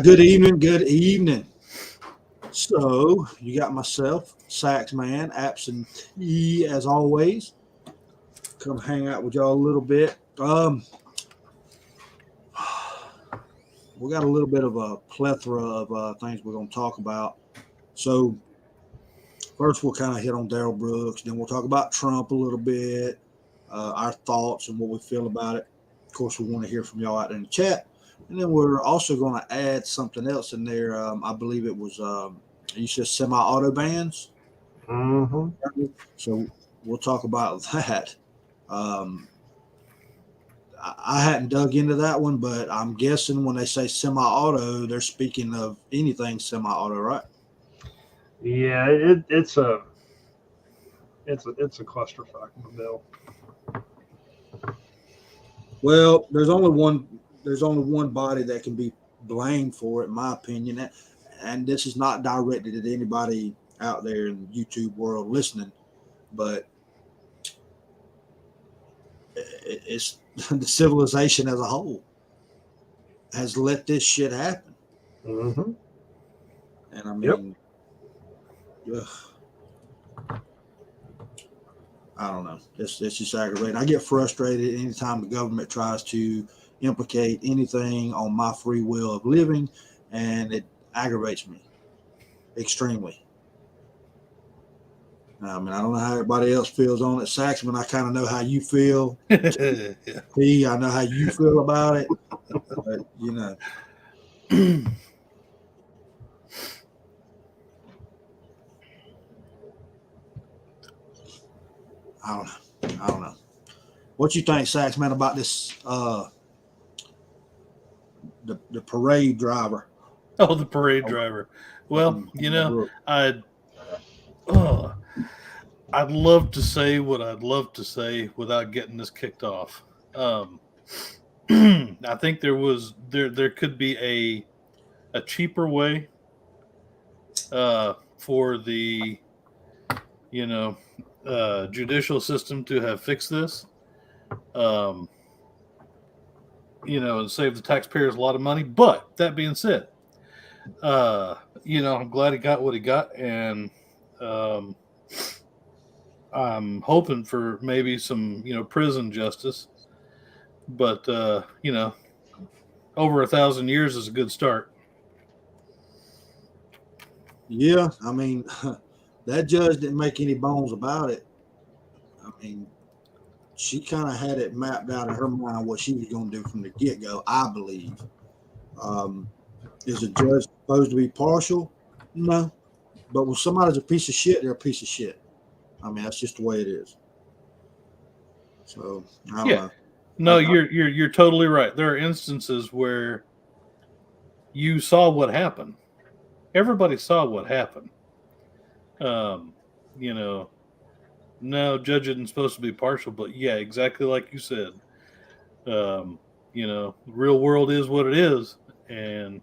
Good evening. Good evening. So you got myself, Sax Man, absentee as always. Come hang out with y'all a little bit. We got a little bit of a plethora of things we're going to talk about. So first, we'll kind of hit on Darrell Brooks. Then we'll talk about Trump a little bit, our thoughts and what we feel about it. Of course, we want to hear from y'all out in the chat. And then we're also going to add something else in there. I believe it was you said semi-auto bans. Mm-hmm. So we'll talk about that. Um, I hadn't dug into that one, but I'm guessing when they say semi-auto, they're speaking of anything semi-auto, right? Yeah, it's a clusterfuck bill. Well, there's only one body that can be blamed for it, in my opinion. And this is not directed at anybody out there in the YouTube world listening, but it's the civilization as a whole has let this shit happen. Mm-hmm. And I Yep. mean, ugh, I don't know. It's just aggravating. I get frustrated anytime the government tries to implicate anything on my free will of living, and it aggravates me extremely. I mean, I don't know how everybody else feels on it. Saxman, I kind of know how you feel. Yeah. P, I know how you feel about it. But, I don't know. I don't know. What you think, Saxman, about this? The parade driver. Oh, the parade driver. Well, oh, I'd love to say what I'd love to say without getting this kicked off. Um, I think there could be a cheaper way for the you know judicial system to have fixed this. Um, and save the taxpayers a lot of money. But that being said, I'm glad he got what he got, and um, I'm hoping for maybe some, prison justice. But over 1,000 years is a good start. Yeah, I mean, that judge didn't make any bones about it. I mean, she kind of had it mapped out in her mind what she was going to do from the get go, I believe. Um, is a judge supposed to be partial? No. But when somebody's a piece of shit, they're a piece of shit. I mean, that's just the way it is. So I don't Yeah, know. no, you're totally right. There are instances where you saw what happened. Everybody saw what happened. Um, you know, no, judge isn't supposed to be partial, but yeah, exactly like you said. The real world is what it is, and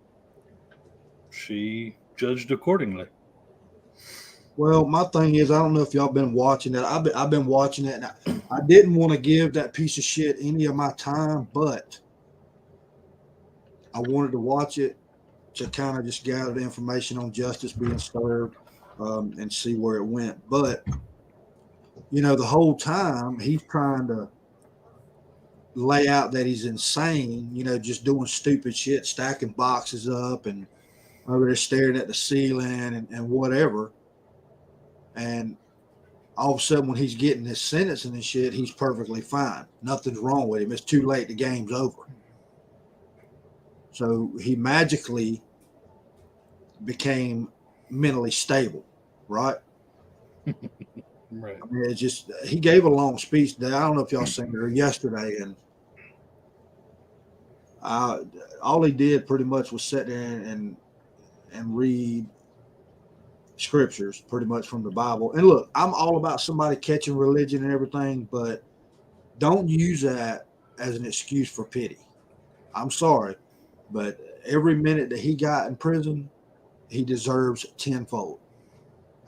she judged accordingly. Well, my thing is, I don't know if y'all been watching it. I've been watching it, and I didn't want to give that piece of shit any of my time, but I wanted to watch it to kind of just gather the information on justice being served and see where it went. But the whole time he's trying to lay out that he's insane. Just doing stupid shit, stacking boxes up and over there staring at the ceiling and whatever. And all of a sudden, when he's getting his sentencing and shit, he's perfectly fine. Nothing's wrong with him. It's too late. The game's over. So he magically became mentally stable, right? Right. I mean, it's just he gave a long speech today. I don't know if y'all seen it yesterday, and all he did pretty much was sit there and read scriptures, pretty much from the Bible. And look, I'm all about somebody catching religion and everything, but don't use that as an excuse for pity. I'm sorry, but every minute that he got in prison, he deserves tenfold.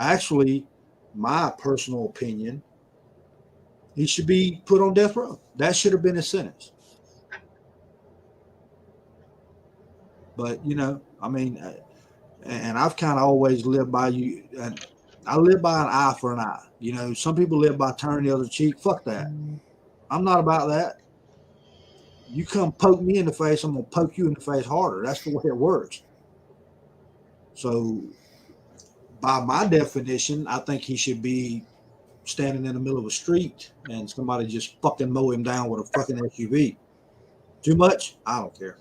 Actually, my personal opinion, he should be put on death row. That should have been his sentence. But I mean, and I've kind of always lived by you. And I live by an eye for an eye. You know, some people live by turning the other cheek. Fuck that. I'm not about that. You come poke me in the face, I'm gonna poke you in the face harder. That's the way it works. So, by my definition, I think he should be standing in the middle of a street and somebody just fucking mow him down with a fucking SUV. Too much? I don't care.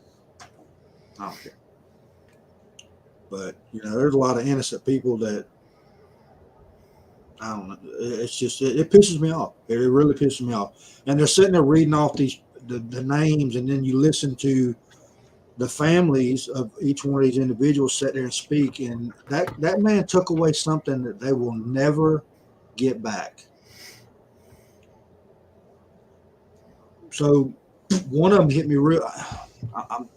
I don't care. But you know, there's a lot of innocent people that I don't know. It's just it pisses me off. It really pisses me off. And they're sitting there reading off the names, and then you listen to the families of each one of these individuals sit there and speak, and that man took away something that they will never get back. So one of them hit me real.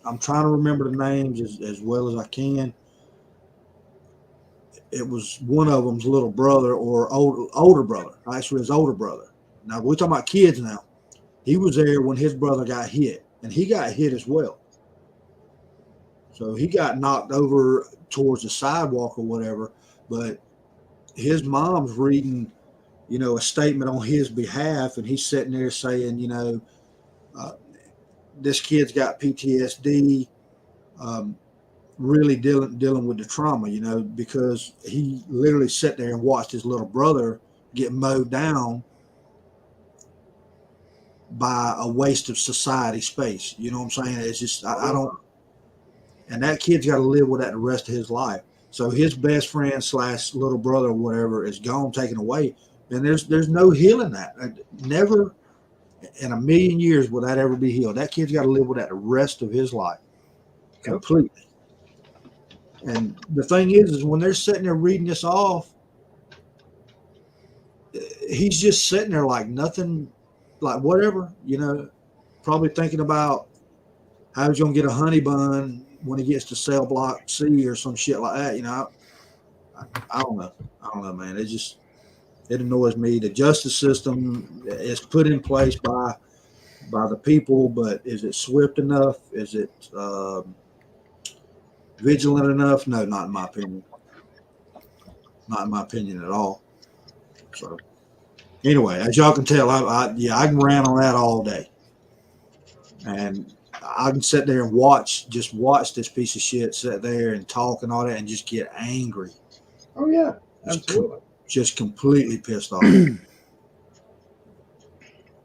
I'm trying to remember the names as well as I can. It was one of them's little brother or older brother. Actually, his older brother. Now we're talking about kids now. He was there when his brother got hit, and he got hit as well. So he got knocked over towards the sidewalk or whatever. But his mom's reading, you know, a statement on his behalf, and he's sitting there saying, you know, this kid's got PTSD, really dealing with the trauma, you know, because he literally sat there and watched his little brother get mowed down by a waste of society space. You know what I'm saying? It's just I don't. And that kid's got to live with that the rest of his life. So his best friend / little brother or whatever is gone, taken away, and there's no healing that. Never in a million years will that ever be healed. That kid's got to live with that the rest of his life, completely. And the thing is when they're sitting there reading this off, he's just sitting there like nothing, like whatever, you know, probably thinking about how he's gonna get a honey bun when he gets to cell block C or some shit like that. You know, I don't know. I don't know, man. It annoys me. The justice system is put in place by the people, but is it swift enough? Is it vigilant enough? No, not in my opinion. Not in my opinion at all. So anyway, as y'all can tell, I can rant on that all day, and I can sit there and watch this piece of shit sit there and talk and all that, and just get angry. Oh yeah, absolutely. Just completely pissed off. And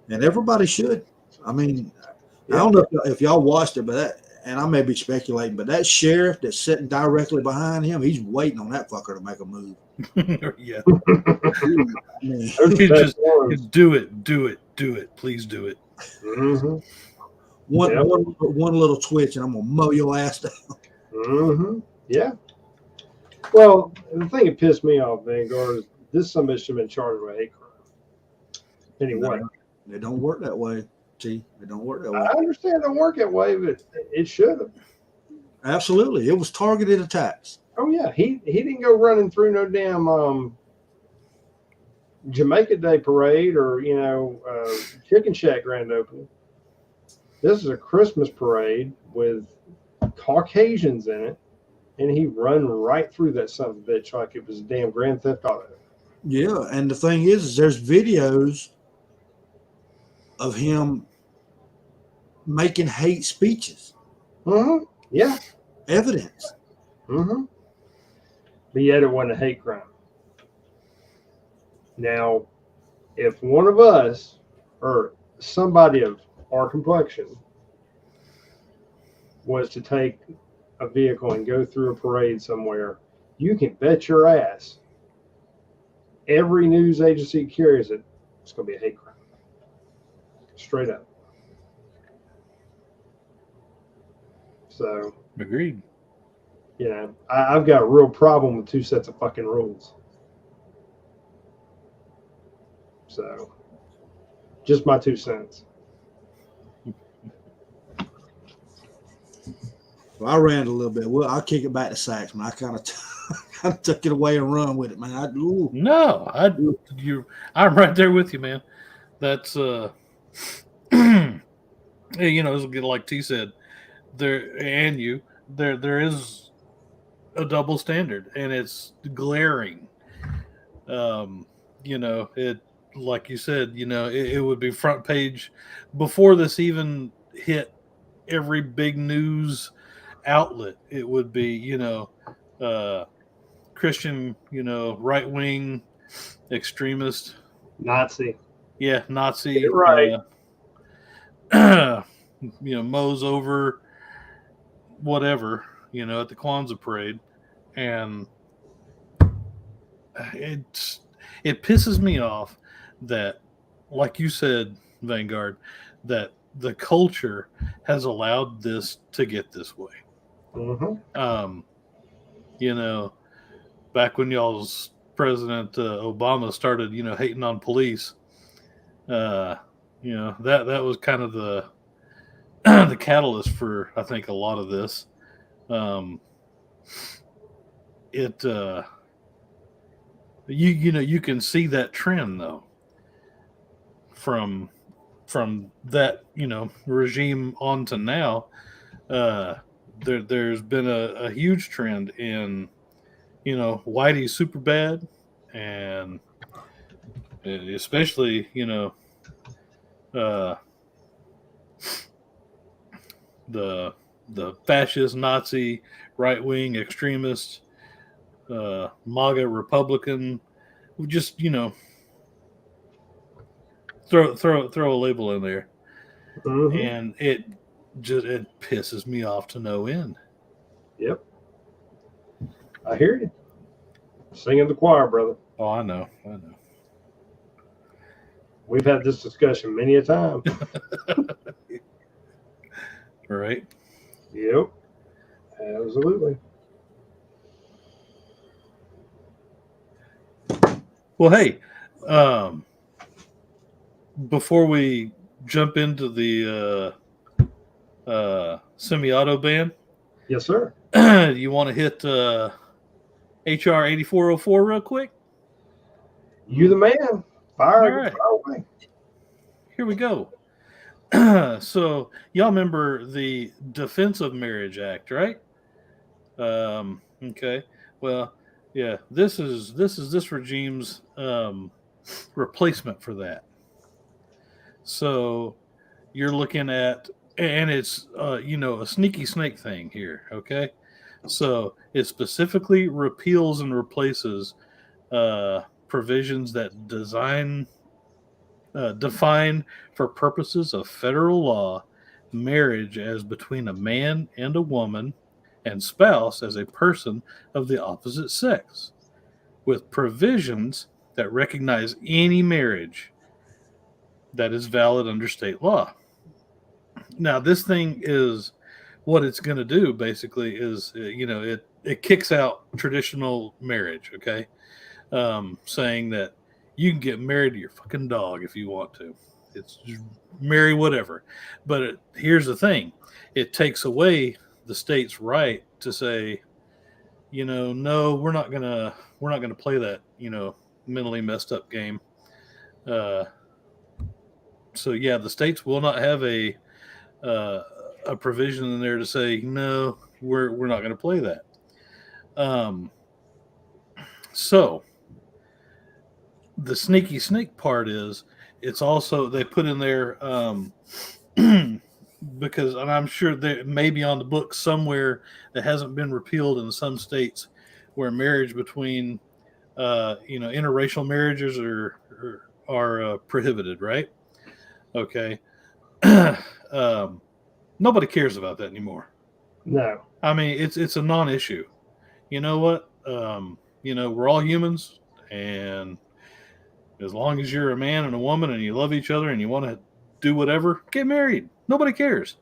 everybody should. I mean, I don't know if y'all watched it, but and I may be speculating, but that sheriff that's sitting directly behind him, he's waiting on that fucker to make a move. Yeah. I mean, just do it. Please do it. Mm-hmm. One little twitch, and I'm gonna mow your ass down. Mm-hmm. Yeah. Well, the thing that pissed me off, Vanguard, is this somebody should have been charged with hate crime. Anyway, They don't work that way. T. They don't work that way. I understand it don't work that way, but it should have. Absolutely, it was targeted attacks. Oh yeah, he didn't go running through no damn Jamaica Day parade or Chicken Shack grand opening. This is a Christmas parade with Caucasians in it, and he run right through that son of a bitch like it was a damn Grand Theft Auto. Yeah, and the thing is there's videos of him making hate speeches. Mm-hmm. Yeah. Evidence. Mm-hmm. But yet it wasn't a hate crime. Now, if one of us or somebody of our complexion was to take a vehicle and go through a parade somewhere, you can bet your ass every news agency carries it, it's going to be a hate crime. Straight up. So, agreed. I've got a real problem with two sets of fucking rules. So, just my 2 cents. Well, I ran a little bit. Well, I'll kick it back to Sax, man. I kind of took it away and run with it, man. I'm right there with you, man. That's like T said, there is a double standard, and it's glaring. It, like you said, it would be front page before this even hit every big news outlet. It would be, uh, Christian, right wing extremist, Nazi. yeah, Nazi, Get it right. mows over whatever, at the Kwanzaa parade, and it it pisses me off that, like you said, Vanguard, that the culture has allowed this to get this way. Mm-hmm. You know, back when y'all's President Obama started, hating on police, that was kind of the the catalyst for, I think, a lot of this. Um, it you can see that trend though from that regime on to now. There's been a huge trend in Whitey's super bad, and especially uh, the fascist Nazi right wing extremist MAGA Republican. Just throw a label in there, Mm-hmm. and it pisses me off to no end. Yep. I hear you. Singing the choir, brother. Oh, I know. We've had this discussion many a time. Right? Yep. Absolutely. Well, hey, before we jump into the semi-auto ban, Yes, sir. you want to hit HR 8404 real quick? You the man. Fire, All right. fire away. Here we go. So y'all remember the Defense of Marriage Act, right? Okay. Well, yeah. This is this regime's replacement for that. So you're looking at, and it's a sneaky snake thing here. Okay. So it specifically repeals and replaces provisions that define, for purposes of federal law, marriage as between a man and a woman, and spouse as a person of the opposite sex, with provisions that recognize any marriage that is valid under state law. Now, this thing is, what it's going to do basically is, it kicks out traditional marriage, okay? Saying that you can get married to your fucking dog if you want to. It's just marry whatever. But here's the thing: it takes away the state's right to say, no, we're not gonna play that mentally messed up game. So yeah, the states will not have a provision in there to say no, we're not going to play that. So the sneaky snake part is, it's also, they put in there because, and I'm sure that maybe on the book somewhere that hasn't been repealed in some states, where marriage between interracial marriages are prohibited, right? Okay. Nobody cares about that anymore. No. I mean, it's a non-issue. You know what? We're all humans, and as long as you're a man and a woman and you love each other and you want to do whatever, get married. Nobody cares.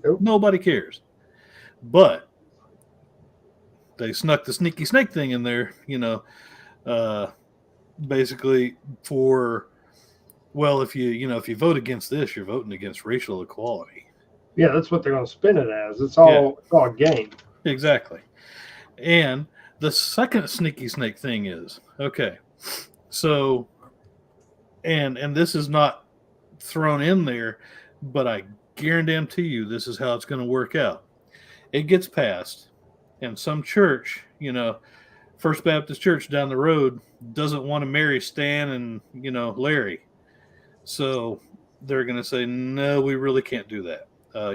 Nope. Nobody cares. But they snuck the sneaky snake thing in there, basically for, well, if you vote against this, you're voting against racial equality. Yeah, that's what they're going to spin it as. It's all a game. Exactly. And the second sneaky snake thing is, okay, so, and this is not thrown in there, but I guarantee you this is how it's going to work out. It gets passed, and some church you know, First Baptist Church down the road doesn't want to marry Stan and, you know, Larry. So they're going to say, no, we really can't do that.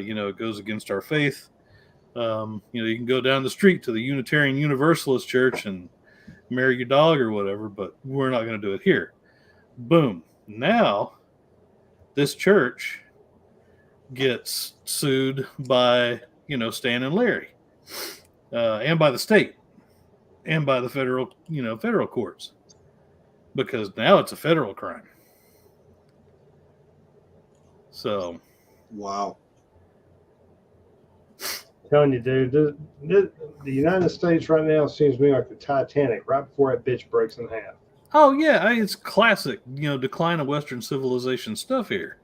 You know, it goes against our faith. You know, you can go down the street to the Unitarian Universalist Church and marry your dog or whatever, but we're not going to do it here. Boom. Now, this church gets sued by, you know, Stan and Larry, and by the state, and by the federal courts, because now it's a federal crime. So, Wow. Telling you, dude, the United States right now seems to me like the Titanic right before that bitch breaks in half. oh yeah, it's classic, you know, decline of Western civilization stuff here.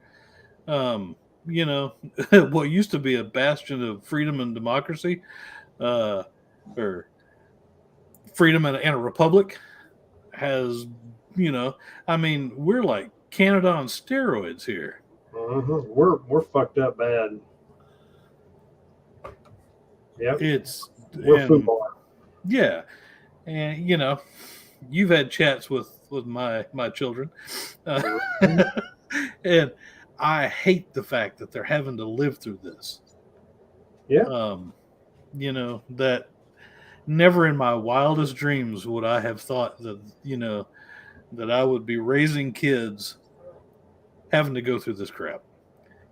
You know, what used to be a bastion of freedom and democracy, or freedom and a republic, has, you know, I mean, we're like Canada on steroids here. Mm-hmm. We're fucked up bad. Yep. We're football. Yeah, and you know, you've had chats with my children, and I hate the fact that they're having to live through this. Yeah. You know, that never in my wildest dreams would I have thought that, you know, that I would be raising kids having to go through this crap.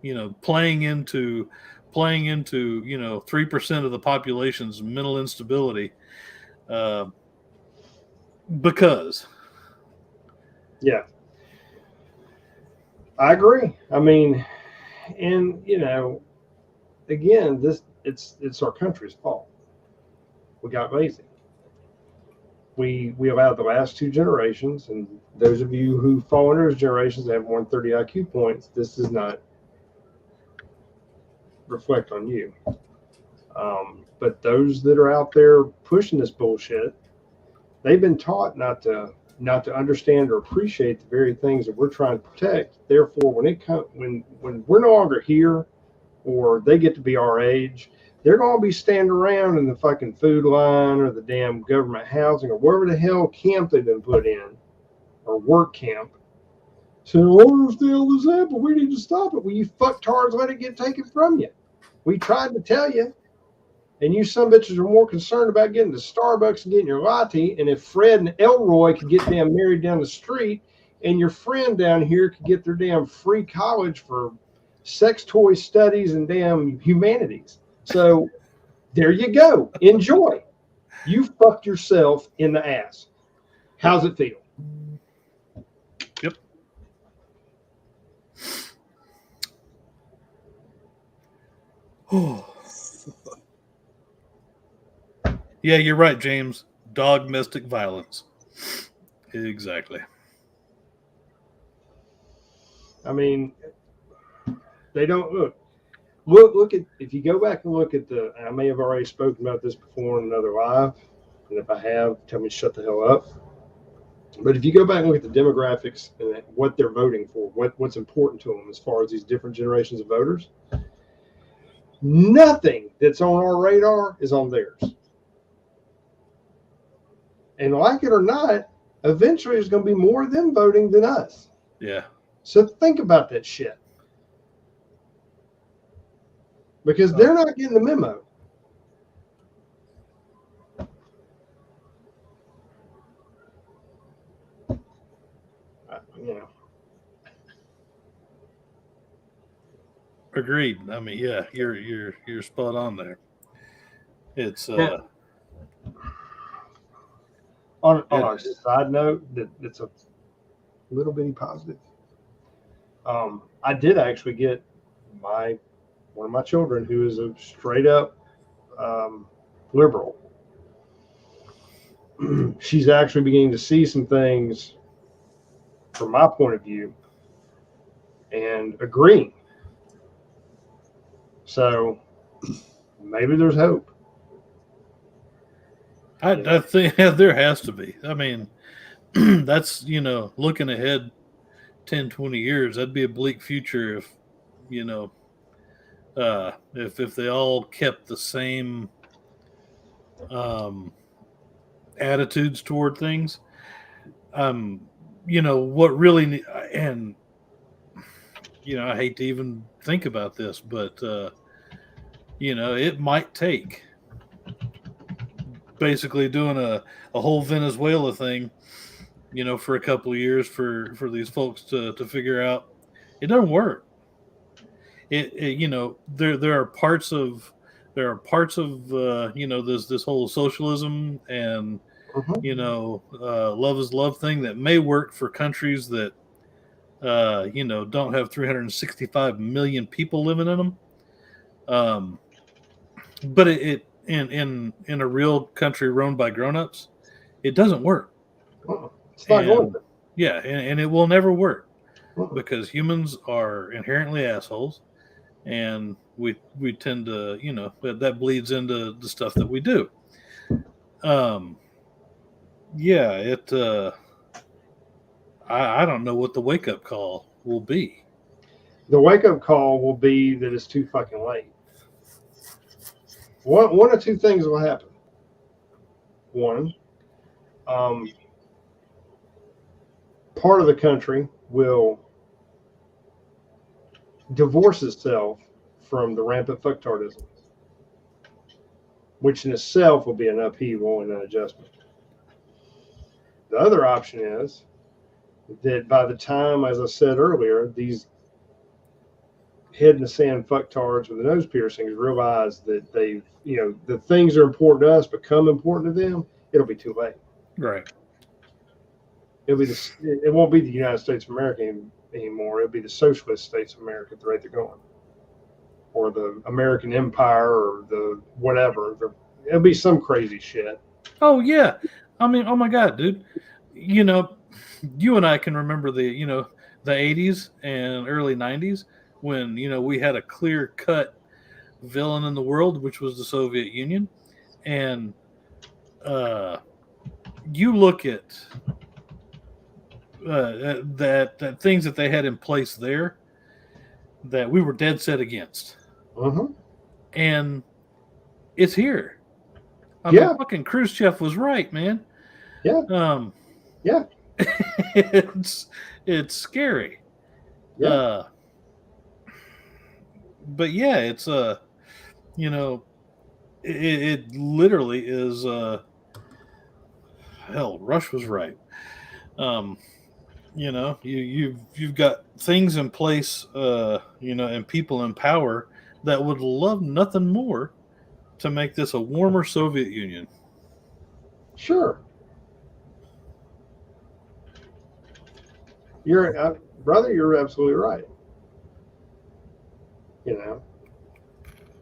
You know, playing into, you know, 3% of the population's mental instability, because. Yeah. I agree. I mean, and you know, again, it's our country's fault. We got lazy. We allowed the last two generations, and those of you who fall under those generations that have 130 IQ points, this does not reflect on you. But those that are out there pushing this bullshit, they've been taught not to understand or appreciate the very things that we're trying to protect. Therefore, when we're no longer here, or they get to be our age, they're going to be standing around in the fucking food line or the damn government housing or wherever the hell camp they've been put in, or work camp, saying, "I don't understand all this happened. We need to stop it." Well, you fucktards let it get taken from you. We tried to tell you. And you some bitches are more concerned about getting to Starbucks and getting your latte. And if Fred and Elroy could get damn married down the street, and your friend down here could get their damn free college for sex toy studies and damn humanities. So there you go. Enjoy. You fucked yourself in the ass. How's it feel? Yep. Oh. Yeah, you're right, James. Domestic violence. Exactly. I mean, they don't look at, if you go back and look at I may have already spoken about this before in another live, and if I have, tell me to shut the hell up. But if you go back and look at the demographics and what they're voting for, what's important to them as far as these different generations of voters, nothing that's on our radar is on theirs. And like it or not, eventually there's going to be more of them voting than us. Yeah. So think about that shit. Because they're not getting the memo. You know. Agreed. I mean, yeah, you're spot on there. It's on a side note, that's a little bitty positive. I did actually get one of my children, who is a straight up liberal. She's actually beginning to see some things from my point of view and agreeing. So maybe there's hope. I think there has to be. I mean, that's, you know, looking ahead 10, 20 years, that'd be a bleak future if, you know, if they all kept the same attitudes toward things. What really, and I hate to even think about this, but it might take basically doing a whole Venezuela thing, for a couple of years for these folks to figure out it doesn't work. There are parts of this whole socialism and love is love thing that may work for countries that don't have 365 million people living in them. But it in a real country run by grown-ups, it doesn't work. It's not going to. Yeah, and it will never work Uh-uh. because humans are inherently assholes, and we tend to, that bleeds into the stuff that we do. Yeah, I don't know what the wake-up call will be. The wake-up call will be that it's too fucking late. One or two things will happen. One, part of the country will divorce itself from the rampant fucktardism, which in itself will be an upheaval and an adjustment. The other option is that by the time, as I said earlier, these head in the sand fucktards with the nose piercings realize that they've, the things that are important to us become important to them, it'll be too late. Right. It won't be the United States of America anymore. It'll be the socialist states of America at the rate they're going, or the American Empire, or the whatever. It'll be some crazy shit. Oh yeah, I mean, oh my God, dude. You and I can remember the 80s and early 90s when we had a clear cut villain in the world, which was the Soviet Union, and you look at that things that they had in place there that we were dead set against, and it's here. I mean, fucking Khrushchev was right, man. Yeah. Yeah. It's scary. Yeah. But yeah, it's it literally is hell, Rush was right. You've got things in place, and people in power that would love nothing more to make this a warmer Soviet Union. Sure. Brother, you're absolutely right.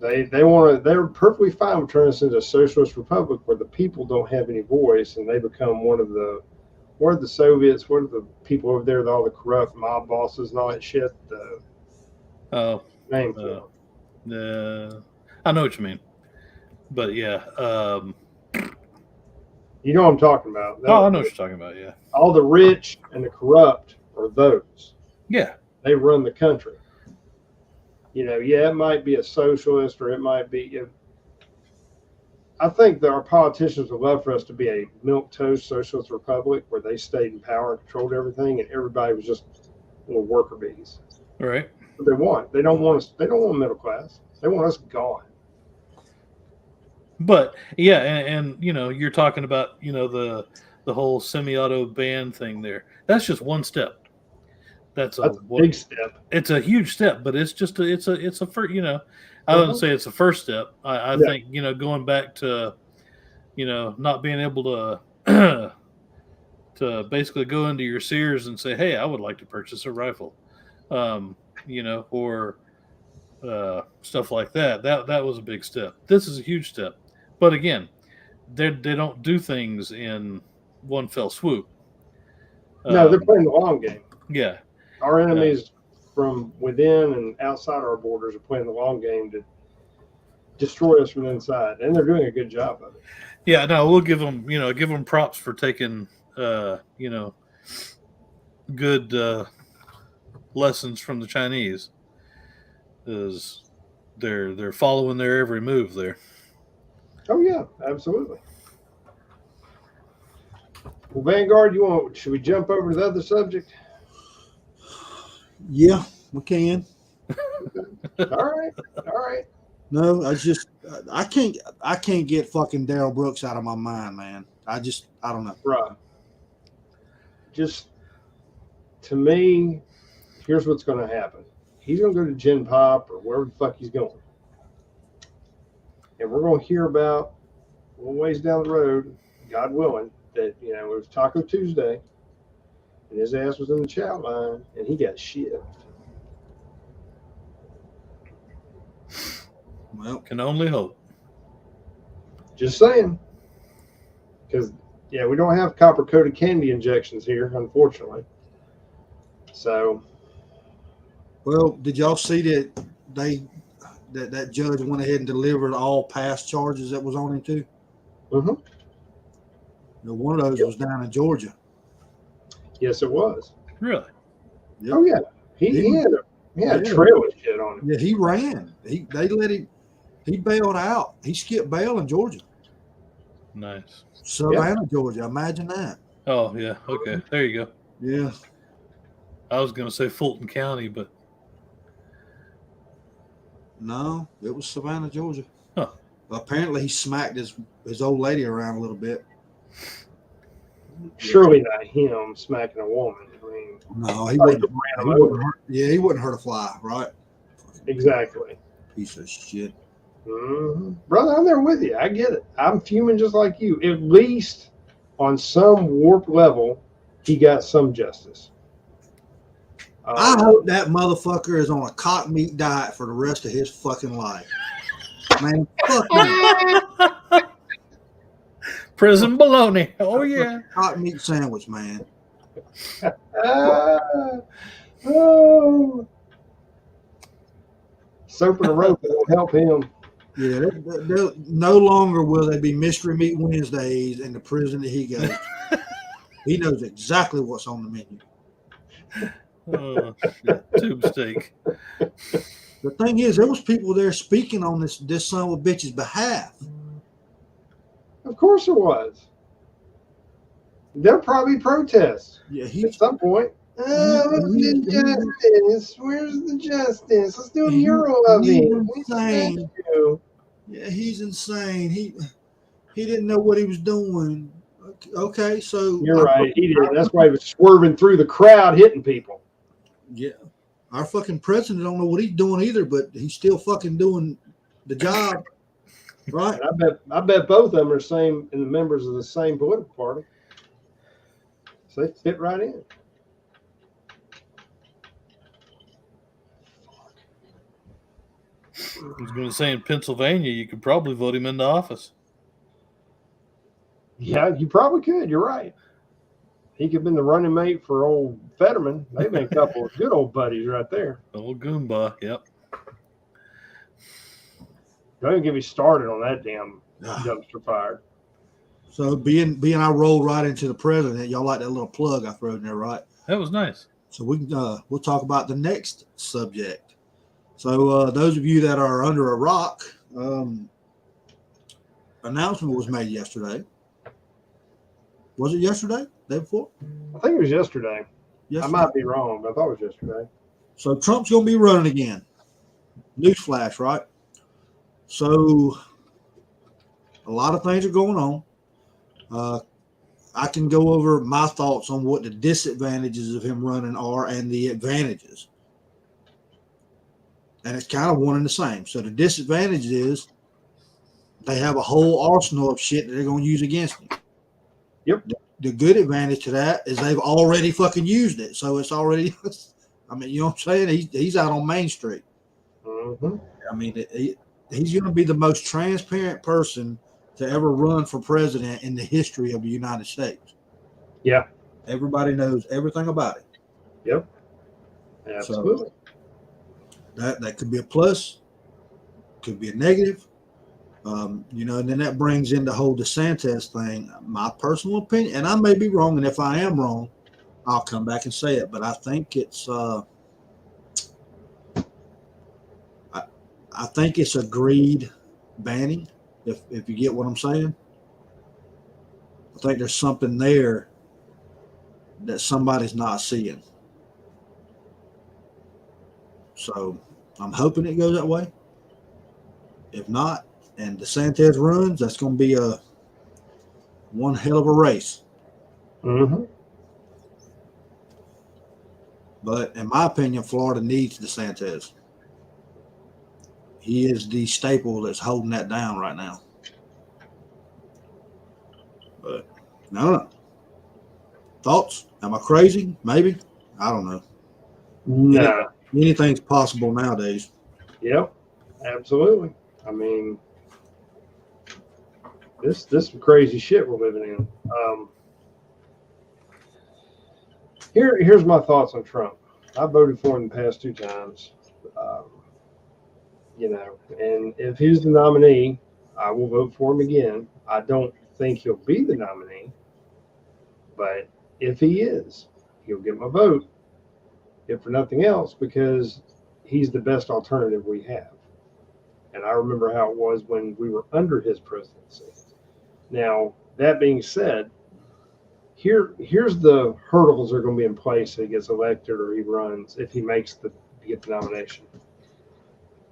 They're perfectly fine with turning us into a socialist republic where the people don't have any voice and they become what are the Soviets, what are the people over there, all the corrupt mob bosses and all that shit? Name for them. I know what you mean. But yeah. You know what I'm talking about. I know what you're talking about, yeah. All the rich and the corrupt are those. Yeah. They run the country. It might be a socialist or it might be. I think that our politicians would love for us to be a milquetoast socialist republic where they stayed in power and controlled everything, and everybody was just little worker bees. Right. What they want. They don't want us. They don't want middle class. They want us gone. But yeah, and you're talking about the whole semi-auto ban thing there. That's just one step. That's a big step. It's a huge step, but it's just it's a first. I wouldn't say it's a first step. I think going back to not being able to to basically go into your Sears and say, hey, I would like to purchase a rifle, or stuff like that. That was a big step. This is a huge step, but again, they don't do things in one fell swoop. No, they're playing the long game. Yeah. Our enemies from within and outside our borders are playing the long game to destroy us from the inside, and they're doing a good job of it. Yeah, no, we'll give them props for taking good lessons from the Chinese, is they're following their every move there. Oh yeah, absolutely. Well, Vanguard, should we jump over to the other subject? Yeah, we can. All right. All right. No, I can't get fucking Darrell Brooks out of my mind, man. I don't know. Right. Just to me, here's what's going to happen. He's going to go to Gen Pop or wherever the fuck he's going. And we're going to hear about a little ways down the road, God willing, that, it was Taco Tuesday and his ass was in the chat line and he got shit. Well, Can only hope. Just saying. Because, we don't have copper coated candy injections here, unfortunately. So. well, did y'all see that that judge went ahead and delivered all past charges that was on him too? Mm-hmm. One of those was down in Georgia. Yes, it was. Really? Yep. Oh yeah, he had a trail of shit on him. Yeah, he ran. They let him. He bailed out. He skipped bail in Georgia. Nice. Savannah, Georgia. Imagine that. Oh, yeah. Okay. There you go. Yeah. I was going to say Fulton County, but. No, it was Savannah, Georgia. Huh. Apparently, he smacked his old lady around a little bit. Surely not him smacking a woman. I mean, no, he wouldn't. He wouldn't hurt a fly, right? Exactly. Piece of shit. Mm-hmm. Brother, I'm there with you. I get it. I'm fuming just like you. At least on some warped level, he got some justice. I hope that motherfucker is on a cock meat diet for the rest of his fucking life. Man, fuck me. Prison baloney. Oh, yeah. Cock meat sandwich, man. Oh. Soap and a rope won't help him. Yeah, no longer will there be Mystery Meat Wednesdays in the prison that he goes to. He knows exactly what's on the menu. Oh, shit. Tube steak. The thing is, there was people there speaking on this son of a bitch's behalf. Of course it was. There'll probably protests at some point. Where's the justice? Where's the justice? Let's do a mural of him. Insane. Yeah, he's insane. He didn't know what he was doing. Okay, so you're right. He did. That's why he was swerving through the crowd, hitting people. Yeah, our fucking president don't know what he's doing either, but he's still fucking doing the job, right? And I bet both of them are the members of the same political party, so they fit right in. I was going to say in Pennsylvania, you could probably vote him into office. Yeah, you probably could. You're right. He could have been the running mate for old Fetterman. They've been a couple of good old buddies right there. Old Goomba, yep. Don't even get me started on that damn dumpster fire. So being I roll right into the president, y'all like that little plug I threw in there, right? That was nice. So we'll talk about the next subject. So those of you that are under a rock, announcement was made yesterday. Was it yesterday? Day before? I think it was yesterday. I might be wrong, but I thought it was yesterday. So Trump's going to be running again. Newsflash, right? So a lot of things are going on. I can go over my thoughts on what the disadvantages of him running are and the advantages. And it's kind of one and the same. So the disadvantage is they have a whole arsenal of shit that they're going to use against him. Yep. The good advantage to that is they've already fucking used it. So it's already, I mean, you know what I'm saying? He's out on Main Street. Mm-hmm. I mean, he's going to be the most transparent person to ever run for president in the history of the United States. Yeah. Everybody knows everything about it. Yep. Absolutely. So that could be a plus, could be a negative. And then that brings in the whole DeSantis thing. My personal opinion, and I may be wrong, and if I am wrong, I'll come back and say it. But I think it's I think it's agreed banning. If you get what I'm saying, I think there's something there that somebody's not seeing. So I'm hoping it goes that way. If not, and DeSantis runs, that's going to be one hell of a race. Mm-hmm. But in my opinion, Florida needs DeSantis. He is the staple that's holding that down right now. But I don't know. Thoughts? Am I crazy? Maybe. I don't know. No. Anything's possible nowadays. Yep. Absolutely. I mean, this some crazy shit we're living in. Here's my thoughts on Trump. I voted for him the past 2 times. And if he's the nominee, I will vote for him again. I don't think he'll be the nominee, but if he is, he'll get my vote. If for nothing else, because he's the best alternative we have. And I remember how it was when we were under his presidency. Now, that being said, here's the hurdles that are going to be in place if he gets elected or he runs, if he get the nomination.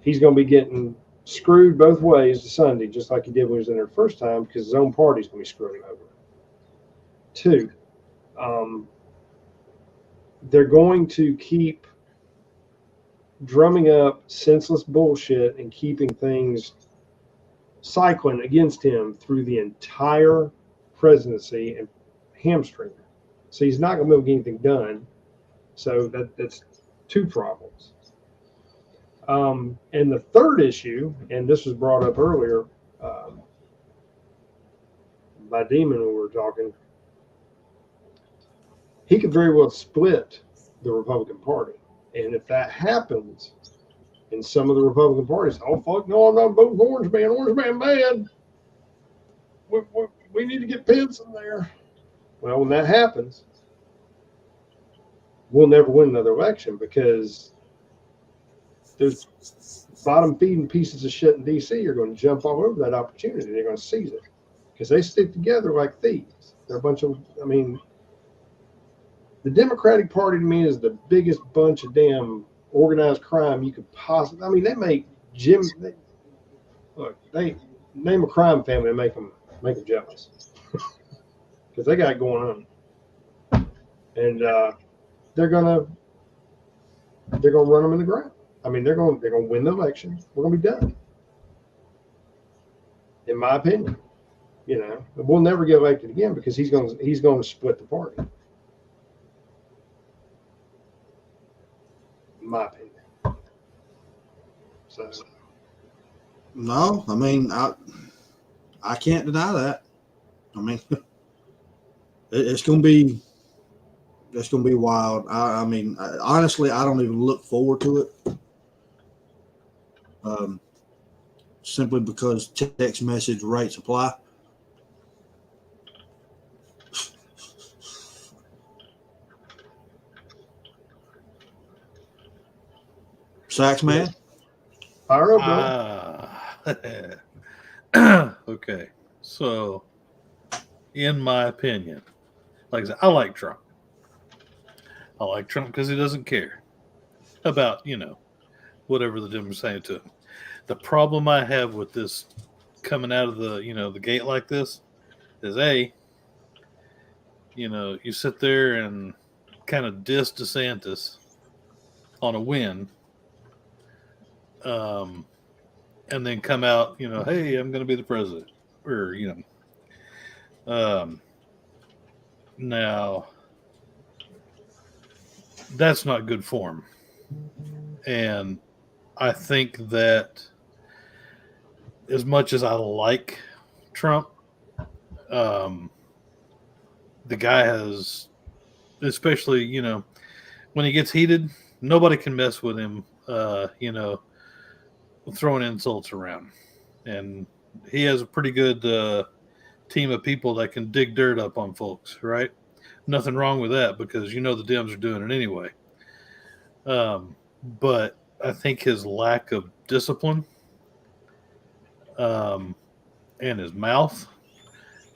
He's going to be getting screwed both ways to Sunday, just like he did when he was in there the first time, because his own party's going to be screwing him over. 2, they're going to keep drumming up senseless bullshit and keeping things cycling against him through the entire presidency and hamstring him. So he's not going to be able to get anything done. So that's 2 problems. And the third issue, and this was brought up earlier by Demon when we were talking, he could very well split the Republican Party. And if that happens, in some of the Republican parties, oh, fuck, no, I'm not voting for Orange Man. Orange Man bad. We need to get Pence in there. Well, when that happens, we'll never win another election because there's bottom feeding pieces of shit in D.C. are going to jump all over that opportunity. They're going to seize it because they stick together like thieves. They're a bunch of, the Democratic Party to me is the biggest bunch of damn organized crime you could possibly. They make they name a crime family and make them jealous because they got it going on, and they're gonna run them in the ground. They're gonna win the election. We're gonna be done, in my opinion. We'll never get elected again because he's going to split the party. In my opinion. So No, I can't deny that. It's going to be wild. Honestly, I don't even look forward to it. Simply because text message rates apply. Sax man. Fire up, bro. Okay. So, in my opinion, like I said, I like Trump. I like Trump because he doesn't care about, whatever the Democrats saying to him. The problem I have with this coming out of the gate like this is you sit there and kind of diss DeSantis on a win, and then come out, hey, I'm going to be the president, or now that's not good form, and I think that as much as I like Trump, the guy has, especially, when he gets heated, nobody can mess with him, throwing insults around. And he has a pretty good team of people that can dig dirt up on folks, right? Nothing wrong with that because, the Dems are doing it anyway. But I think his lack of discipline, and his mouth,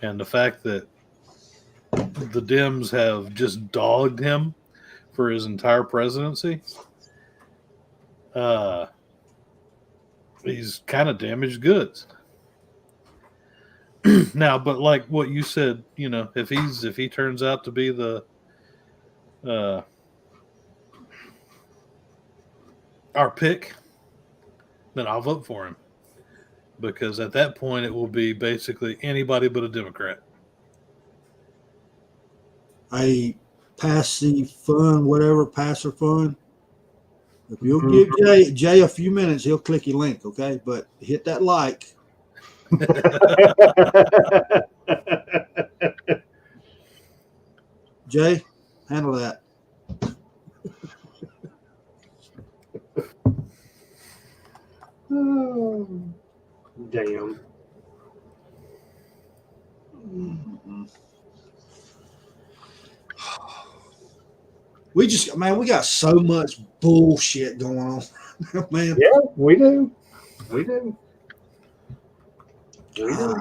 and the fact that the Dems have just dogged him for his entire presidency, he's kind of damaged goods. Now, but like what you said, if he turns out to be the our pick, then I'll vote for him, because at that point it will be basically anybody but a Democrat. A passive fund, whatever, passer fund. If you'll give Jay a few minutes, he'll click your link, okay? But hit that like. Jay, handle that. Oh, damn. We got so much bullshit going on, man. Yeah, we do. We do. We do.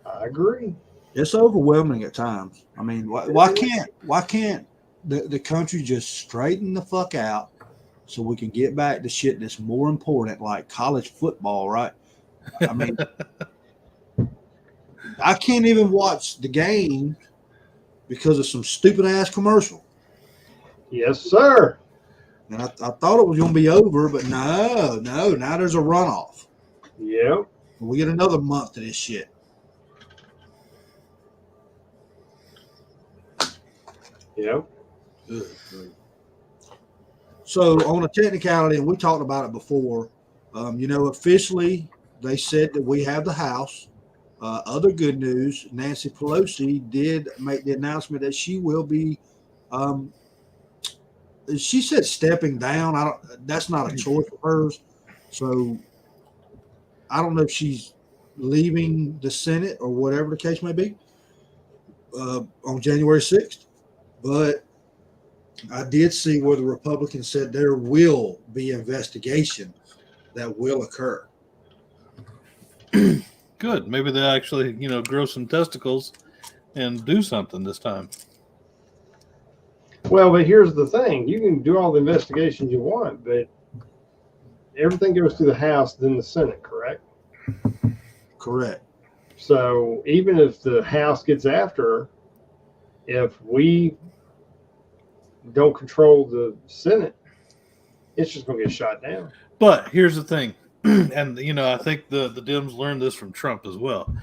I agree. It's overwhelming at times. I mean, why can't the country just straighten the fuck out so we can get back to shit that's more important, like college football, right? I mean, I can't even watch the game because of some stupid ass commercial. Yes, sir. And I thought it was going to be over, but no. Now there's a runoff. Yep. We get another month of this shit. Yep. Good. So on a technicality, and we talked about it before, officially they said that we have the House. Other good news, Nancy Pelosi did make the announcement that she will be, she said stepping down. That's not a choice of hers. So I don't know if she's leaving the Senate or whatever the case may be on January 6th. But I did see where the Republicans said there will be investigation that will occur. Good. Maybe they actually, grow some testicles and do something this time. Well, but here's the thing. You can do all the investigations you want, but everything goes through the House, then the Senate, correct? Correct. So even if the House gets after her, if we don't control the Senate, it's just going to get shot down. But here's the thing, and I think the Dems learned this from Trump as well,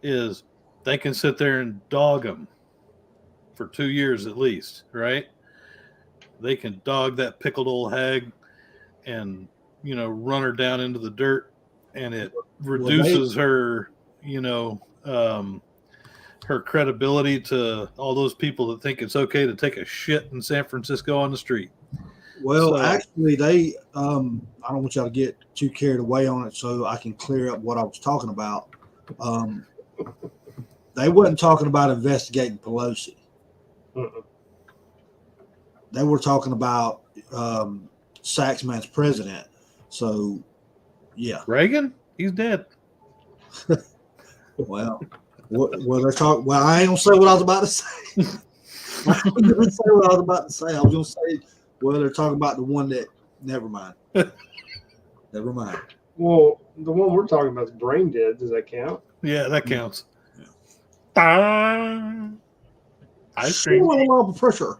is they can sit there and dog him for 2 years at least, right? They can dog that pickled old hag and run her down into the dirt, and it reduces her her credibility to all those people that think it's okay to take a shit in San Francisco on the street. Well, actually, they I don't want y'all to get too carried away on it, so I can clear up what I was talking about. They wasn't talking about investigating Pelosi. They were talking about Saxman's president. So, yeah. Reagan? He's dead. Well, they're talking. Well, I ain't gonna say what I was about to say. I ain't gonna say what I was about to say. I was gonna say, well, they're talking about the one that. Never mind. Never mind. Well, the one we're talking about is brain dead. Does that count? Yeah, that counts. Yeah. Ice cream. Low pressure.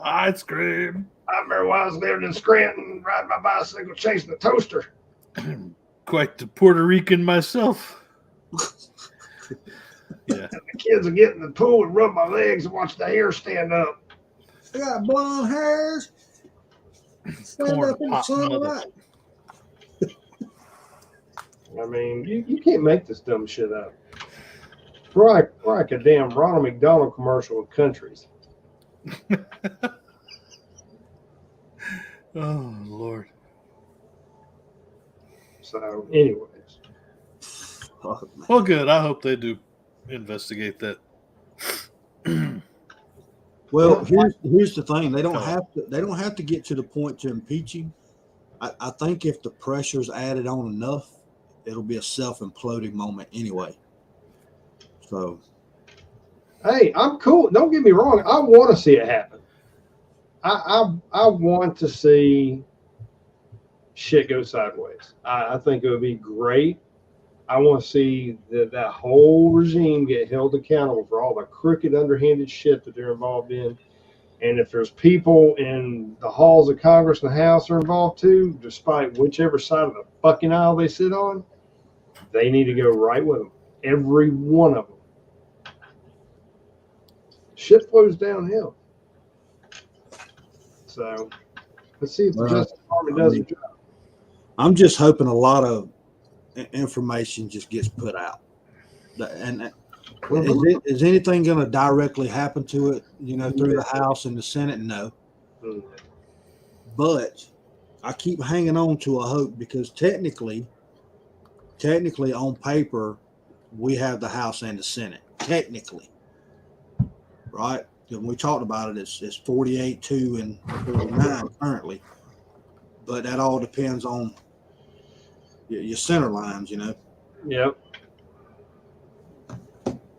Ice cream. I remember when I was living in Scranton, riding my bicycle, chasing the toaster. Quite the Puerto Rican myself. Yeah. And the kids would get in the pool and rub my legs and watch the hair stand up. I got blonde hairs. Stand up in the sunlight. I mean, you can't make this dumb shit up. We're like a damn Ronald McDonald commercial with countries. Oh, Lord. So, anyways. Well, good. I hope they do investigate that. Well, here's the thing. They don't have to get to the point to impeach him. I think if the pressure's added on enough, it'll be a self-imploding moment anyway. So, hey, I'm cool. Don't get me wrong. I want to see it happen. I want to see shit go sideways. I think it would be great. I want to see that whole regime get held accountable for all the crooked, underhanded shit that they're involved in. And if there's people in the halls of Congress and the House are involved too, despite whichever side of the fucking aisle they sit on, they need to go right with them. Every one of them. Shit flows downhill. So let's see if the Justice Department does their job. I'm just hoping a lot of information just gets put out. And is anything going to directly happen to it, through the House and the Senate? No. But I keep hanging on to a hope because technically on paper, we have the House and the Senate. Technically. Right? When we talked about it, it's 48-2 and 49 currently. But that all depends on your center lines, Yep.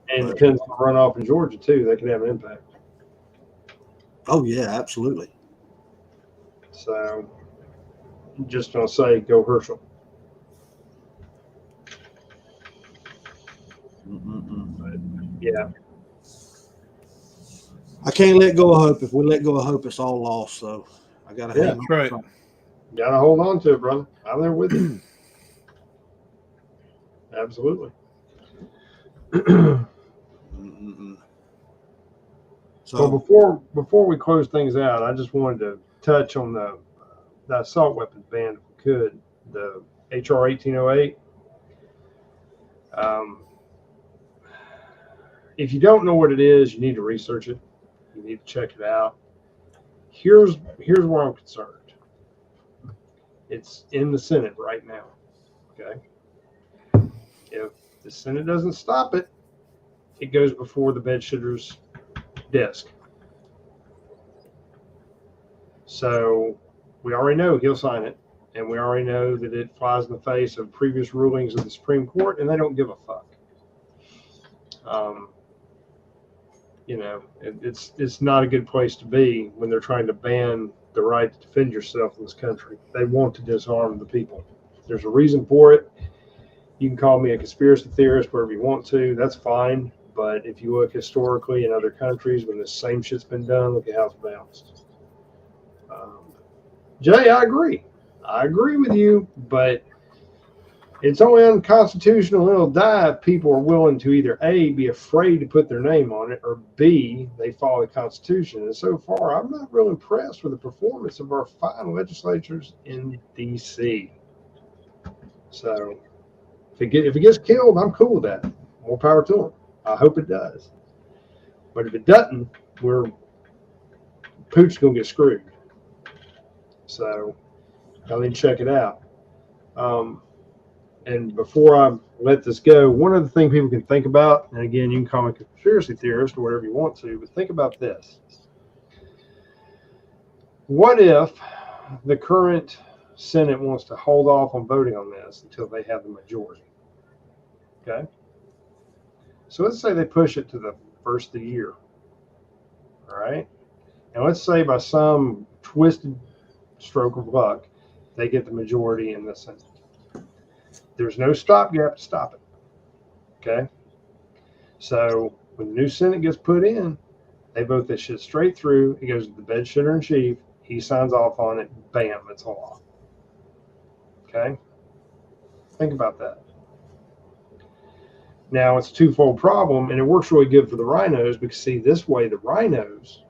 And it depends on the runoff in Georgia, too. That could have an impact. Oh, yeah, absolutely. So, just going to say, go Herschel. But, yeah. I can't let go of hope. If we let go of hope, it's all lost. So, I got to hang on. That's right. Got to hold on to it, brother. I'm there with you. Absolutely. So before we close things out, I just wanted to touch on the assault weapons ban, if we could, the HR 1808. If you don't know what it is, you need to research it. You need to check it out. Here's where I'm concerned. It's in the Senate right now. Okay. If the Senate doesn't stop it, it goes before the bedshitter's desk. So we already know he'll sign it, and we already know that it flies in the face of previous rulings of the Supreme Court, and they don't give a fuck. It's not a good place to be when they're trying to ban the right to defend yourself in this country. They want to disarm the people. There's a reason for it. You can call me a conspiracy theorist, wherever you want to. That's fine. But if you look historically in other countries, when the same shit's been done, look at how it's bounced. Jay, I agree. I agree with you, but it's only unconstitutional and it'll die if people are willing to either A, be afraid to put their name on it, or B, they follow the Constitution. And so far, I'm not real impressed with the performance of our fine legislatures in D.C. So if it gets killed, I'm cool with that. More power to them. I hope it does. But if it doesn't, Pooch's going to get screwed. So I need to check it out. And before I let this go, one other thing people can think about, and again, you can call me a conspiracy theorist or whatever you want to, but think about this. What if the current Senate wants to hold off on voting on this until they have the majority? Okay? So let's say they push it to the first of the year. All right? And let's say by some twisted stroke of luck, they get the majority in the Senate. There's no stopgap to stop it. Okay? So when the new Senate gets put in, they vote this shit straight through. It goes to the bedshitter in chief. He signs off on it. Bam, it's law. Okay? Think about that. Now, it's a twofold problem, and it works really good for the rhinos because, see, this way, the rhinos,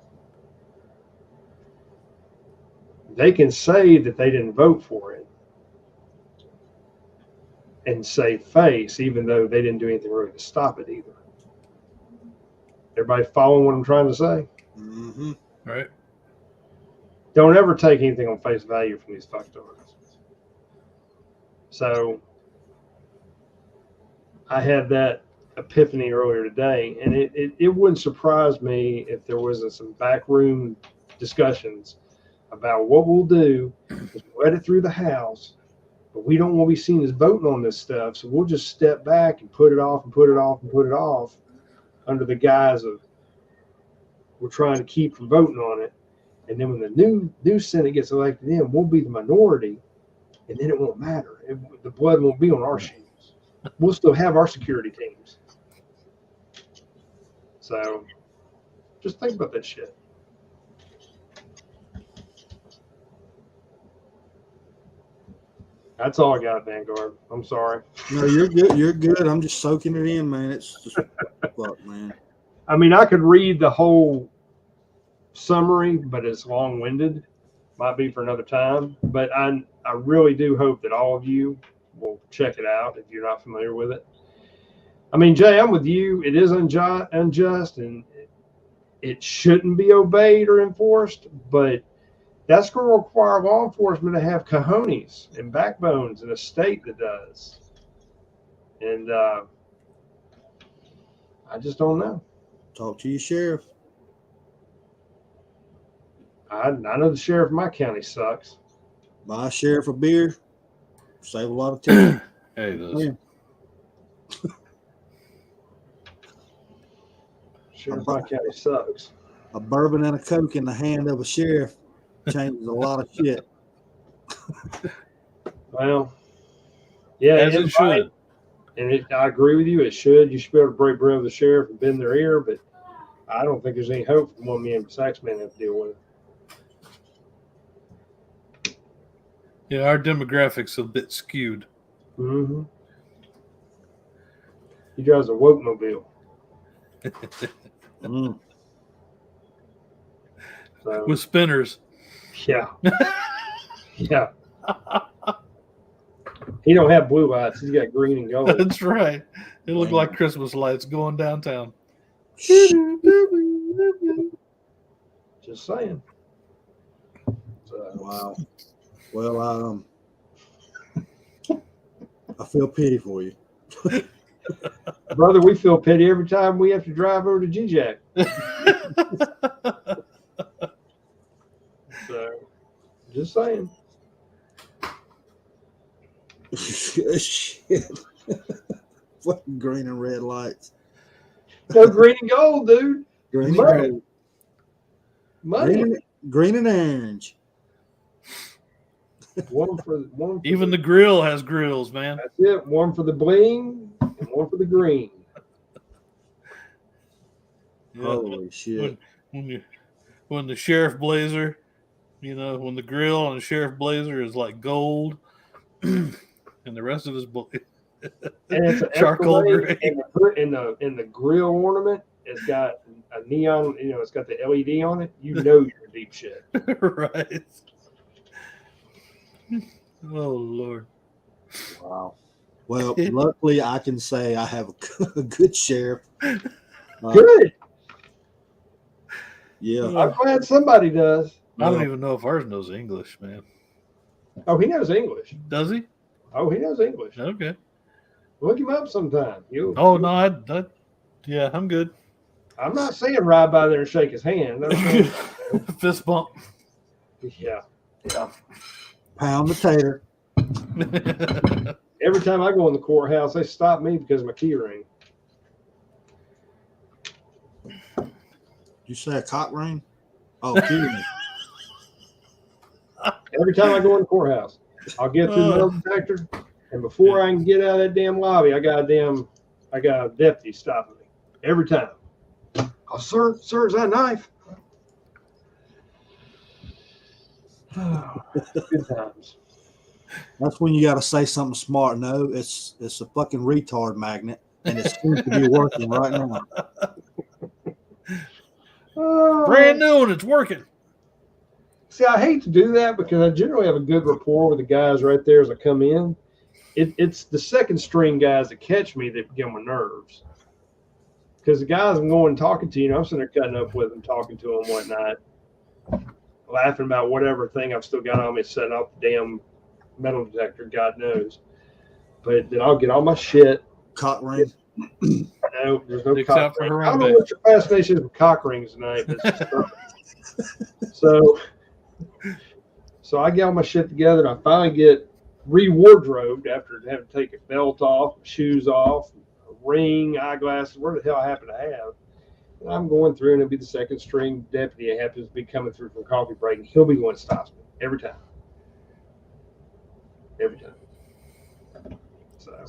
they can say that they didn't vote for it and save face, even though they didn't do anything really to stop it either. Everybody following what I'm trying to say? Mm-hmm. Right. Don't ever take anything on face value from these fucktards. So I had that epiphany earlier today, and it wouldn't surprise me if there wasn't some backroom discussions about what we'll do is let it through the House, but we don't want to be seen as voting on this stuff, so we'll just step back and put it off and put it off and put it off under the guise of we're trying to keep from voting on it. And then when the new Senate gets elected in, we'll be the minority, and then it won't matter. The blood won't be on our shoes. We'll still have our security teams. So just think about that shit. That's all I got, Vanguard. I'm sorry. No, you're good. You're good. I'm just soaking it in, man. It's just fuck, man. I mean, I could read the whole summary, but it's long-winded. Might be for another time. But I really do hope that all of you will check it out if you're not familiar with it. I mean, Jay, I'm with you. It is unjust, and it shouldn't be obeyed or enforced, but that's going to require law enforcement to have cojones and backbones in a state that does. And I just don't know. Talk to your sheriff. I know the sheriff in my county sucks. Buy a sheriff a beer. Save a lot of time. Hey, those. Yeah. Sheriff in my county sucks. A bourbon and a Coke in the hand of a sheriff changes a lot of shit. Well, yeah, As it should. And I agree with you. It should. You should be able to break bread with the sheriff and bend their ear, but I don't think there's any hope for one man sax man to have to deal with it. Yeah, our demographics a bit skewed. Mm-hmm. He drives a woke mobile. Mm. So, With spinners. yeah. Yeah. He don't have blue lights. He's got green and gold. That's right. It looked like Christmas lights going downtown. Just saying. So, Wow. Well, I feel pity for you. brother, we feel pity every time we have to drive over to GJAC. So, just saying. Shit. Fucking green and red lights. No green and gold, dude. Green and Money. gold. Money. Green and orange. One for Even the grill has grills, man. that's it. One for the bling and one for the green. Yeah. Holy shit. When the sheriff blazer, when the grill on the sheriff blazer is like gold, and the rest of his And it's an charcoal Escalade, gray. and the grill ornament, it's got a neon. It's got the LED on it. You know you're deep shit. Right. Oh Lord. Wow. Well, luckily I can say I have a good sheriff. Good. Yeah. I'm glad somebody does. I don't even know if ours knows English, man. Oh, he knows English. Does he? Oh, he knows English. Okay. Look him up sometime. Oh no, yeah, I'm good. I'm not saying ride by there and shake his hand. Fist bump. Yeah. Pound the tater. Every time I go in the courthouse, they stop me because of my key ring. You say a cock ring? Oh, key ring. Every time I go in the courthouse, I'll get through the metal detector, and before I can get out of that damn lobby, I got a deputy stopping me every time. Oh, sir, is that a knife? Good times. That's when you got to say something smart. No, it's a fucking retard magnet, and it seems to be working right now. Brand new and it's working. See, I hate to do that because I generally have a good rapport with the guys right there as I come in. It's the second string guys that catch me that get on my nerves. Because the guys I'm going and talking to, I'm sitting there cutting up with them, talking to them, whatnot, laughing about whatever thing I've still got on me, setting off the damn metal detector, God knows. But then I'll get all my shit. Cock ring. No, there's no Except cock for ring. Harambe. I don't know what your fascination is with cock rings tonight. But it's just perfect. So I get all my shit together, and I finally get re-wardrobed after having to take a belt off, shoes off, a ring, eyeglasses, where the hell I happen to have. And I'm going through, and it'll be the second string deputy happens to be coming through from coffee break, and he'll be the one that stops me every time. Every time. So.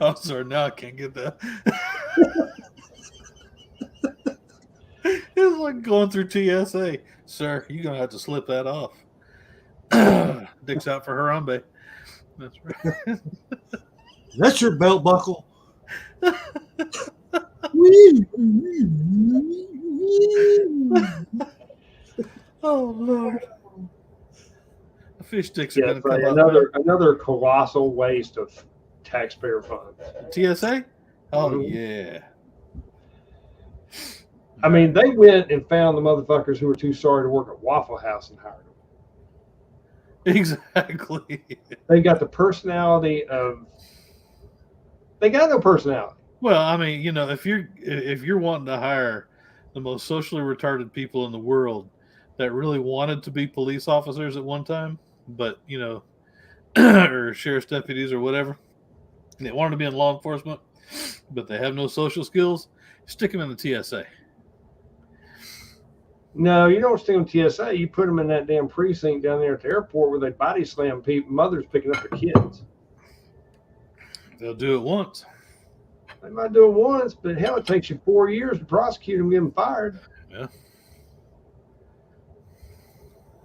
I'm sorry, now I can't get that. It's like going through TSA. Sir, you're going to have to slip that off. Dick's out for Harambe. That's right. That's your belt buckle. Oh, Lord. The fish sticks are Yeah, going to come another colossal waste of taxpayer funds. TSA? Oh, Mhm. yeah. I mean, they went and found the motherfuckers who were too sorry to work at Waffle House and hired them. Exactly. They got the personality of. They got no personality. Well, I mean, you know, if you're wanting to hire the most socially retarded people in the world that really wanted to be police officers at one time, but you know, or sheriff's deputies or whatever, they wanted to be in law enforcement, but they have no social skills, stick them in the TSA. No, you don't stick them in TSA. You put them in that damn precinct down there at the airport where they body slam people, mothers picking up their kids. They'll do it once. They might do it once, but hell, it takes you 4 years to prosecute them, get them fired. Yeah.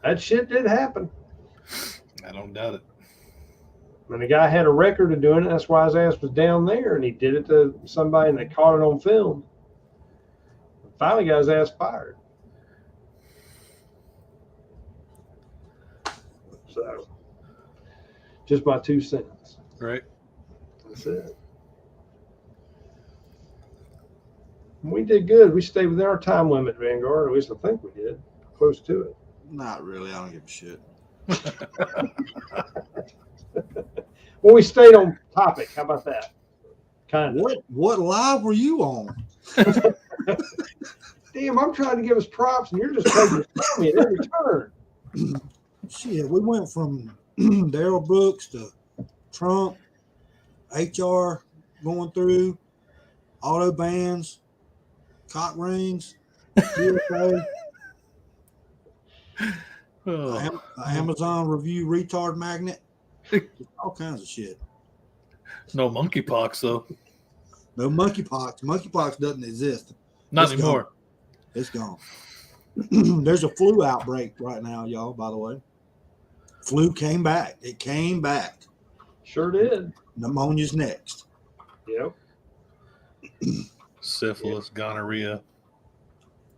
That shit did happen. I don't doubt it. And the guy had a record of doing it. That's why his ass was down there, and he did it to somebody, and they caught it on film. And finally got his ass fired. So, just my 2 cents. Right. That's it. We did good. We stayed within our time limit, Vanguard. At least I think we did. Close to it. Not really. I don't give a shit. Well, we stayed on topic. How about that? Kind of. What live were you on? Damn, I'm trying to give us props, and you're just taking me at every turn. Shit, we went from Darrell Brooks to Trump, HR going through, auto bans, cock rings, TSA, Amazon review retard magnet, all kinds of shit. No monkeypox though. No monkeypox. Monkeypox doesn't exist. Not It's anymore. Gone. It's gone. There's a flu outbreak right now, y'all, by the way. Flu came back. It came back. Sure did. Pneumonia's next. Yep. Syphilis, gonorrhea.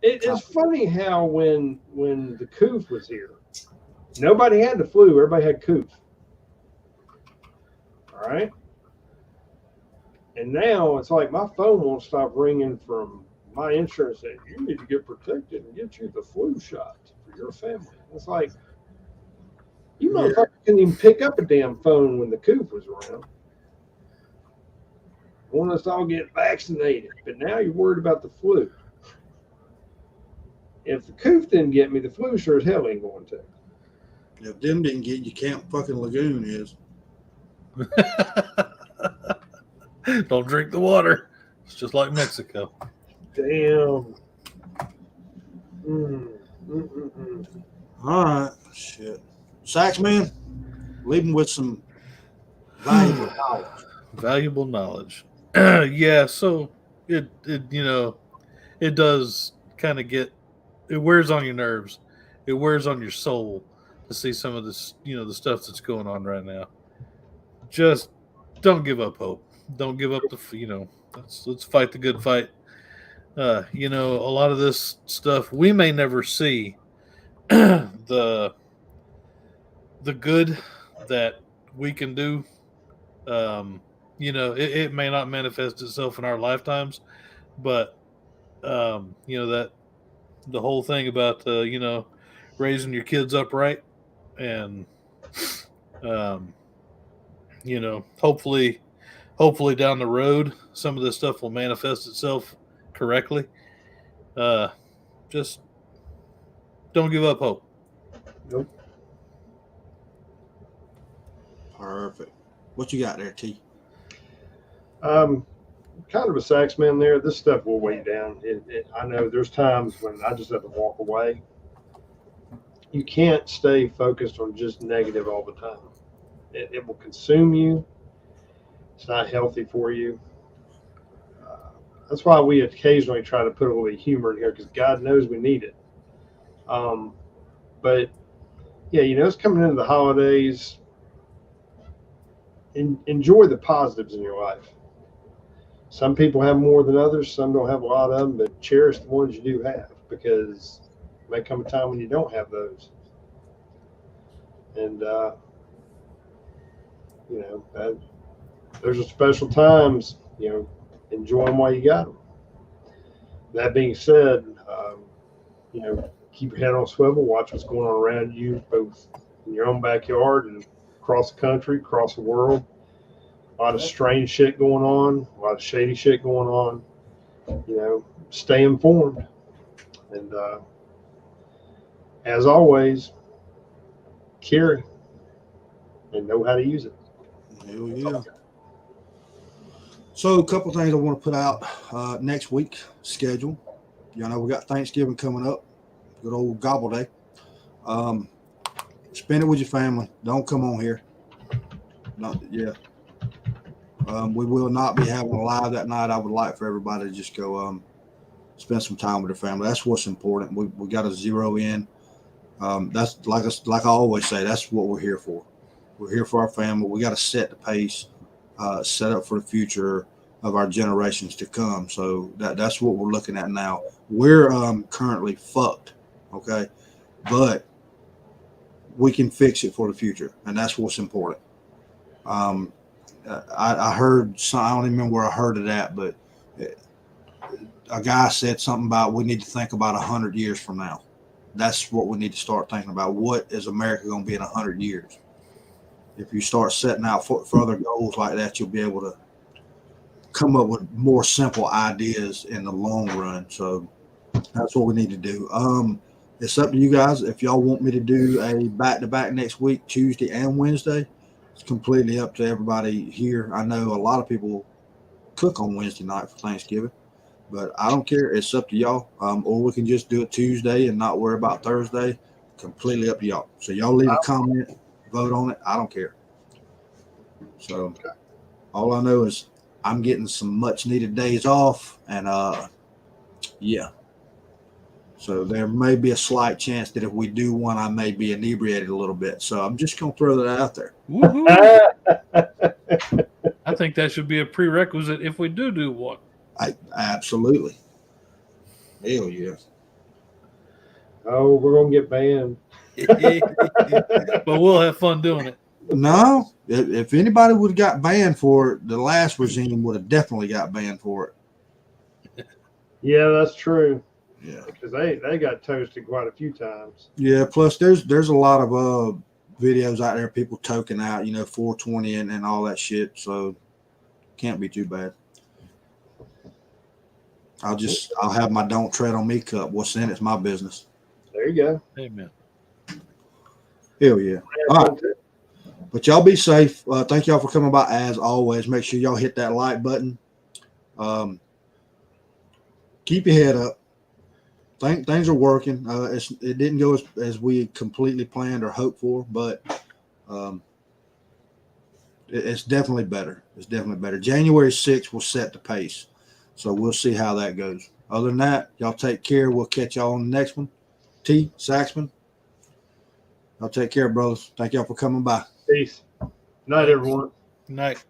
It's funny how when the coof was here, nobody had the flu. Everybody had coof. All right. And now it's like my phone won't stop ringing from my insurance saying you need to get protected and get you the flu shot for your family. It's like you motherfuckers couldn't even pick up a damn phone when the coof was around. Want us to all get vaccinated, but now you're worried about the flu. If the coof didn't get me, the flu sure as hell ain't going to. If them didn't get you, Camp fucking Lagoon is. Don't drink the water. It's just like Mexico. Damn. All right. Shit. Saxman, leave him with some valuable knowledge. Valuable knowledge. Yeah, so it you know, it does kind of it wears on your nerves. It wears on your soul to see some of this, you know, the stuff that's going on right now. Just don't give up hope. Don't give up let's fight the good fight. You know, a lot of this stuff we may never see the good that we can do. You know, it may not manifest itself in our lifetimes, but you know, that the whole thing about you know, raising your kids upright and you know, hopefully down the road some of this stuff will manifest itself correctly. Just don't give up hope. Nope. Perfect. What you got there, T? Kind of a sax man there. This stuff will weigh down. I know there's times when I just have to walk away. You can't stay focused on just negative all the time. It will consume you. It's not healthy for you. That's why we occasionally try to put a little bit of humor in here, because God knows we need it. But yeah, it's coming into the holidays. Enjoy the positives in your life. Some people have more than others. Some don't have a lot of them, but cherish the ones you do have, because there may come a time when you don't have those. And, those are special times, enjoy them while you got them. That being said, keep your head on swivel, watch what's going on around you, both in your own backyard and across the country, across the world. A lot of strange shit going on, a lot of shady shit going on. Stay informed. And as always, carry and know how to use it. Hell yeah. So a couple things I want to put out next week schedule. Y'all know we got Thanksgiving coming up. Good old gobble day. Spend it with your family. Don't come on here. We will not be having a live that night. I would like for everybody to just go spend some time with their family. That's what's important. We got to zero in. That's like I always say, that's what we're here for. We're here for our family. We got to set the pace, set up for the future of our generations to come. So that's what we're looking at now. We're currently fucked, okay? But we can fix it for the future, and that's what's important. I heard I don't even remember where I heard it at, but a guy said something about we need to think about 100 years from now. That's what we need to start thinking about. What is America going to be in 100 years? If you start setting out further goals like that, you'll be able to come up with more simple ideas in the long run. So that's what we need to do. It's up to you guys. If y'all want me to do a back-to-back next week, Tuesday and Wednesday, it's completely up to everybody here. I know a lot of people cook on Wednesday night for Thanksgiving, but I don't care. It's up to y'all. Or we can just do it Tuesday and not worry about Thursday. Completely up to y'all. So y'all leave a comment, vote on it. I don't care. So all I know is I'm getting some much needed days off, and yeah. So there may be a slight chance that if we do one, I may be inebriated a little bit. So I'm just going to throw that out there. I think that should be a prerequisite if we do one. Absolutely. Hell yeah. Oh, we're going to get banned. But we'll have fun doing it. No, if anybody would have got banned for it, the last regime would have definitely got banned for it. Yeah, that's true. Yeah, because they got toasted quite a few times. Yeah, plus there's a lot of videos out there, people toking out, 420 and all that shit. So can't be too bad. I'll have my "Don't Tread on Me" cup. What's in it's my business. There you go. Amen. Hell yeah. All right. But y'all be safe. Thank y'all for coming by as always. Make sure y'all hit that like button. Keep your head up. Things are working. It didn't go as we completely planned or hoped for, but it's definitely better. It's definitely better. January 6th will set the pace. So we'll see how that goes. Other than that, y'all take care. We'll catch y'all on the next one. T. Saxman, y'all take care, brothers. Thank y'all for coming by. Peace. Night, everyone. Night.